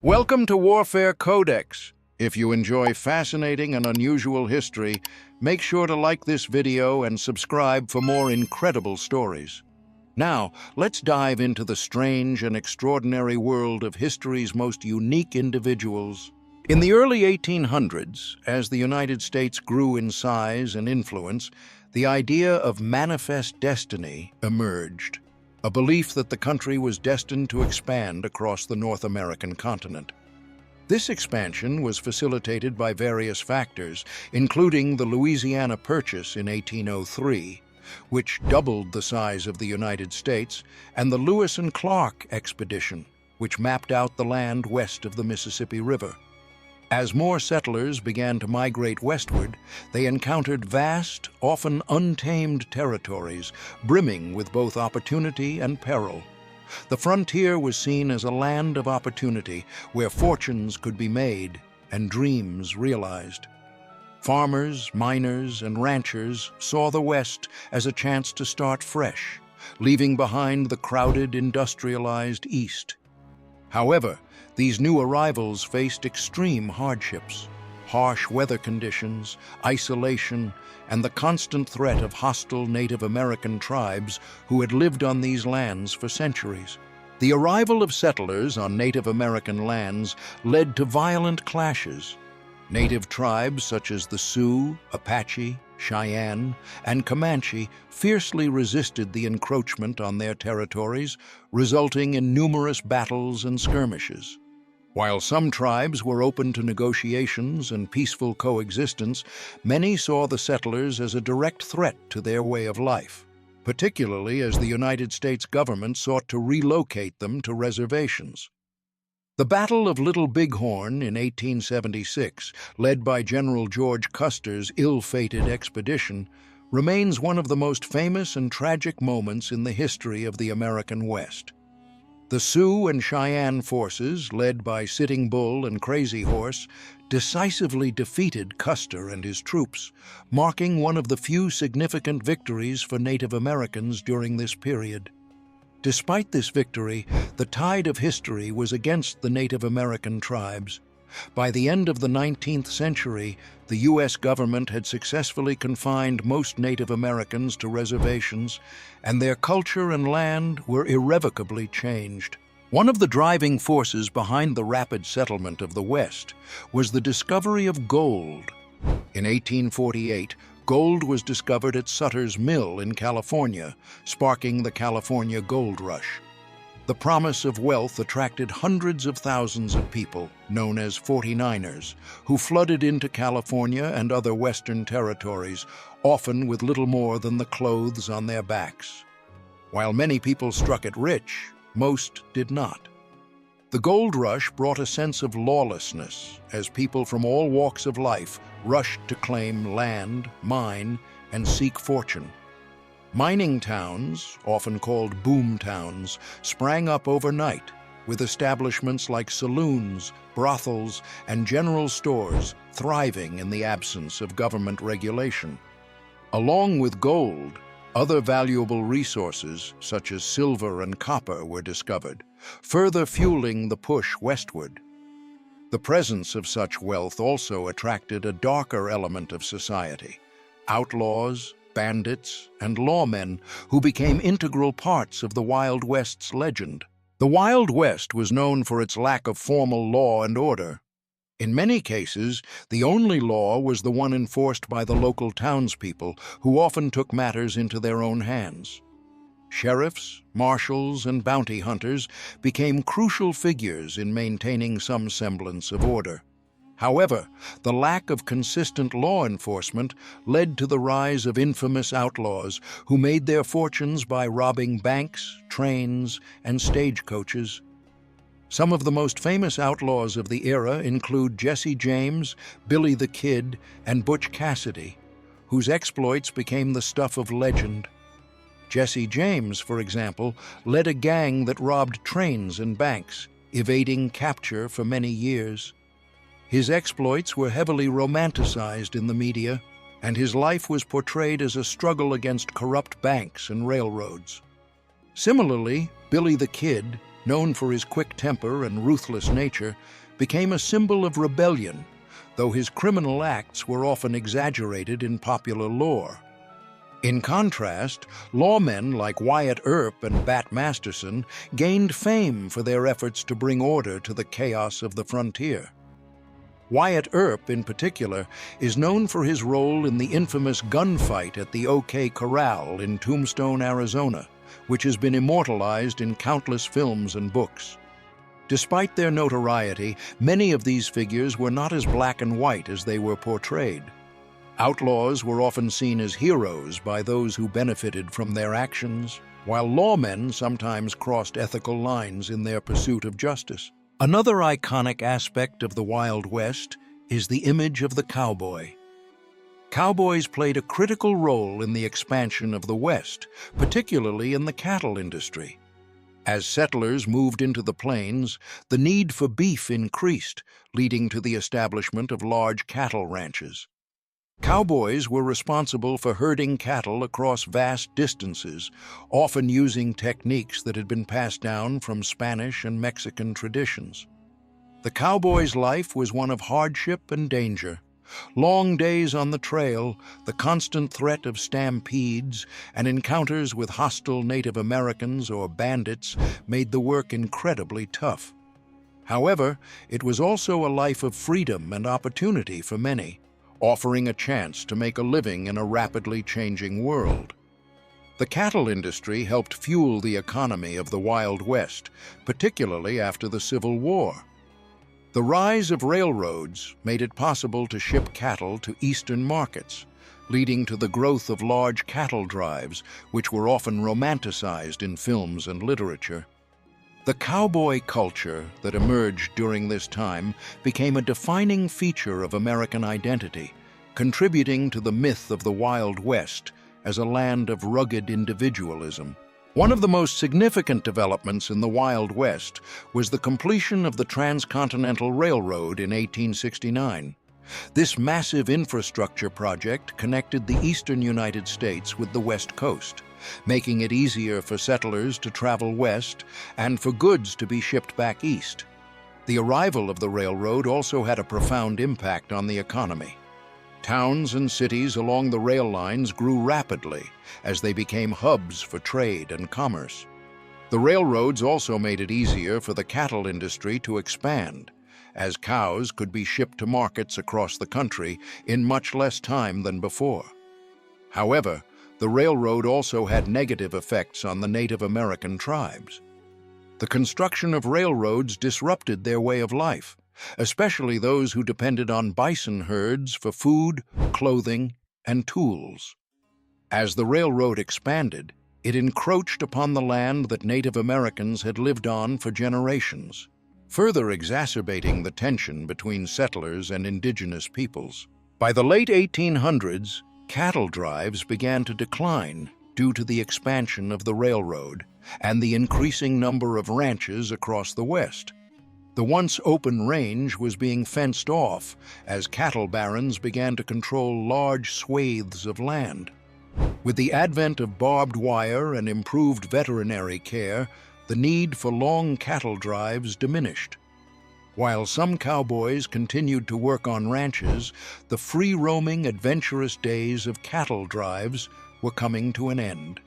Welcome to Warfare Codex. If you enjoy fascinating and unusual history, make sure to like this video and subscribe for more incredible stories. Now, let's dive into the strange and extraordinary world of history's most unique individuals. In the early 1800s, as the United States grew in size and influence, the idea of manifest destiny emerged. A belief that the country was destined to expand across the North American continent. This expansion was facilitated by various factors, including the Louisiana Purchase in 1803, which doubled the size of the United States, and the Lewis and Clark expedition, which mapped out the land west of the Mississippi River. As more settlers began to migrate westward, they encountered vast, often untamed territories, brimming with both opportunity and peril. The frontier was seen as a land of opportunity, where fortunes could be made and dreams realized. Farmers, miners, and ranchers saw the West as a chance to start fresh, leaving behind the crowded, industrialized East. However, these new arrivals faced extreme hardships, harsh weather conditions, isolation, and the constant threat of hostile Native American tribes who had lived on these lands for centuries. The arrival of settlers on Native American lands led to violent clashes. Native tribes such as the Sioux, Apache, Cheyenne, and Comanche fiercely resisted the encroachment on their territories, resulting in numerous battles and skirmishes. While some tribes were open to negotiations and peaceful coexistence, many saw the settlers as a direct threat to their way of life, particularly as the United States government sought to relocate them to reservations. The Battle of Little Bighorn in 1876, led by General George Custer's ill-fated expedition, remains one of the most famous and tragic moments in the history of the American West. The Sioux and Cheyenne forces, led by Sitting Bull and Crazy Horse, decisively defeated Custer and his troops, marking one of the few significant victories for Native Americans during this period. Despite this victory, the tide of history was against the Native American tribes. By the end of the 19th century, the U.S. government had successfully confined most Native Americans to reservations, and their culture and land were irrevocably changed. One of the driving forces behind the rapid settlement of the West was the discovery of gold. In 1848, gold was discovered at Sutter's Mill in California, sparking the California Gold Rush. The promise of wealth attracted hundreds of thousands of people, known as 49ers, who flooded into California and other Western territories, often with little more than the clothes on their backs. While many people struck it rich, most did not. The gold rush brought a sense of lawlessness as people from all walks of life rushed to claim land, mine, and seek fortune. Mining towns, often called boom towns, sprang up overnight, with establishments like saloons, brothels, and general stores thriving in the absence of government regulation. Along with gold, other valuable resources, such as silver and copper, were discovered, further fueling the push westward. The presence of such wealth also attracted a darker element of society: outlaws, bandits, and lawmen who became integral parts of the Wild West's legend. The Wild West was known for its lack of formal law and order. In many cases, the only law was the one enforced by the local townspeople, who often took matters into their own hands. Sheriffs, marshals, and bounty hunters became crucial figures in maintaining some semblance of order. However, the lack of consistent law enforcement led to the rise of infamous outlaws who made their fortunes by robbing banks, trains, and stagecoaches. Some of the most famous outlaws of the era include Jesse James, Billy the Kid, and Butch Cassidy, whose exploits became the stuff of legend. Jesse James, for example, led a gang that robbed trains and banks, evading capture for many years. His exploits were heavily romanticized in the media, and his life was portrayed as a struggle against corrupt banks and railroads. Similarly, Billy the Kid, known for his quick temper and ruthless nature, became a symbol of rebellion, though his criminal acts were often exaggerated in popular lore. In contrast, lawmen like Wyatt Earp and Bat Masterson gained fame for their efforts to bring order to the chaos of the frontier. Wyatt Earp, in particular, is known for his role in the infamous gunfight at the OK Corral in Tombstone, Arizona, which has been immortalized in countless films and books. Despite their notoriety, many of these figures were not as black and white as they were portrayed. Outlaws were often seen as heroes by those who benefited from their actions, while lawmen sometimes crossed ethical lines in their pursuit of justice. Another iconic aspect of the Wild West is the image of the cowboy. Cowboys played a critical role in the expansion of the West, particularly in the cattle industry. As settlers moved into the plains, the need for beef increased, leading to the establishment of large cattle ranches. Cowboys were responsible for herding cattle across vast distances, often using techniques that had been passed down from Spanish and Mexican traditions. The cowboy's life was one of hardship and danger. Long days on the trail, the constant threat of stampedes, and encounters with hostile Native Americans or bandits made the work incredibly tough. However, it was also a life of freedom and opportunity for many, offering a chance to make a living in a rapidly changing world. The cattle industry helped fuel the economy of the Wild West, particularly after the Civil War. The rise of railroads made it possible to ship cattle to eastern markets, leading to the growth of large cattle drives, which were often romanticized in films and literature. The cowboy culture that emerged during this time became a defining feature of American identity, contributing to the myth of the Wild West as a land of rugged individualism. One of the most significant developments in the Wild West was the completion of the Transcontinental Railroad in 1869. This massive infrastructure project connected the eastern United States with the West Coast, making it easier for settlers to travel west and for goods to be shipped back east. The arrival of the railroad also had a profound impact on the economy. Towns and cities along the rail lines grew rapidly as they became hubs for trade and commerce. The railroads also made it easier for the cattle industry to expand, as cows could be shipped to markets across the country in much less time than before. However, the railroad also had negative effects on the Native American tribes. The construction of railroads disrupted their way of life, especially those who depended on bison herds for food, clothing, and tools. As the railroad expanded, it encroached upon the land that Native Americans had lived on for generations, further exacerbating the tension between settlers and indigenous peoples. By the late 1800s, cattle drives began to decline due to the expansion of the railroad and the increasing number of ranches across the West. The once open range was being fenced off as cattle barons began to control large swathes of land. With the advent of barbed wire and improved veterinary care, the need for long cattle drives diminished. While some cowboys continued to work on ranches, the free-roaming, adventurous days of cattle drives were coming to an end.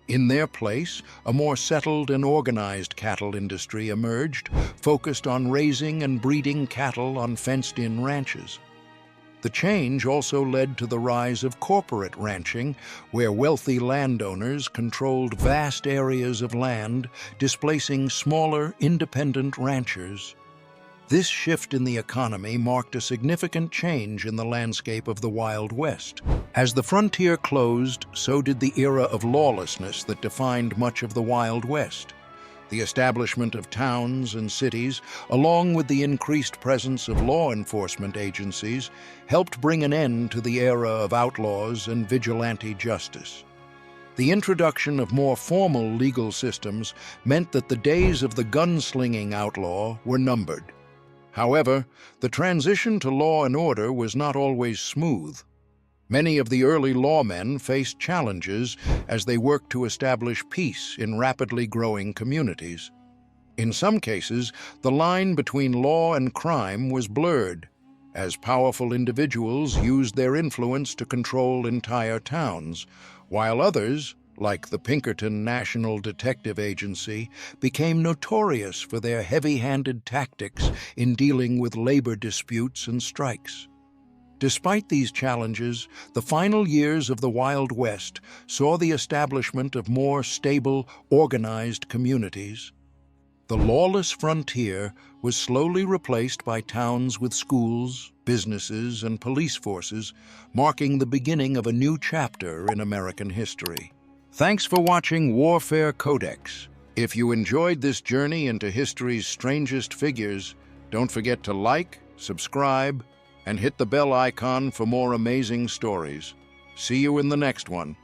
In their place, a more settled and organized cattle industry emerged, focused on raising and breeding cattle on fenced-in ranches. The change also led to the rise of corporate ranching, where wealthy landowners controlled vast areas of land, displacing smaller, independent ranchers. This shift in the economy marked a significant change in the landscape of the Wild West. As the frontier closed, so did the era of lawlessness that defined much of the Wild West. The establishment of towns and cities, along with the increased presence of law enforcement agencies, helped bring an end to the era of outlaws and vigilante justice. The introduction of more formal legal systems meant that the days of the gunslinging outlaw were numbered. However, the transition to law and order was not always smooth. Many of the early lawmen faced challenges as they worked to establish peace in rapidly growing communities. In some cases, the line between law and crime was blurred, as powerful individuals used their influence to control entire towns, while others, like the Pinkerton National Detective Agency, became notorious for their heavy-handed tactics in dealing with labor disputes and strikes. Despite these challenges, the final years of the Wild West saw the establishment of more stable, organized communities. The lawless frontier was slowly replaced by towns with schools, businesses, and police forces, marking the beginning of a new chapter in American history. Thanks for watching Warfare Codex. If you enjoyed this journey into history's strangest figures, don't forget to like, subscribe, and hit the bell icon for more amazing stories. See you in the next one.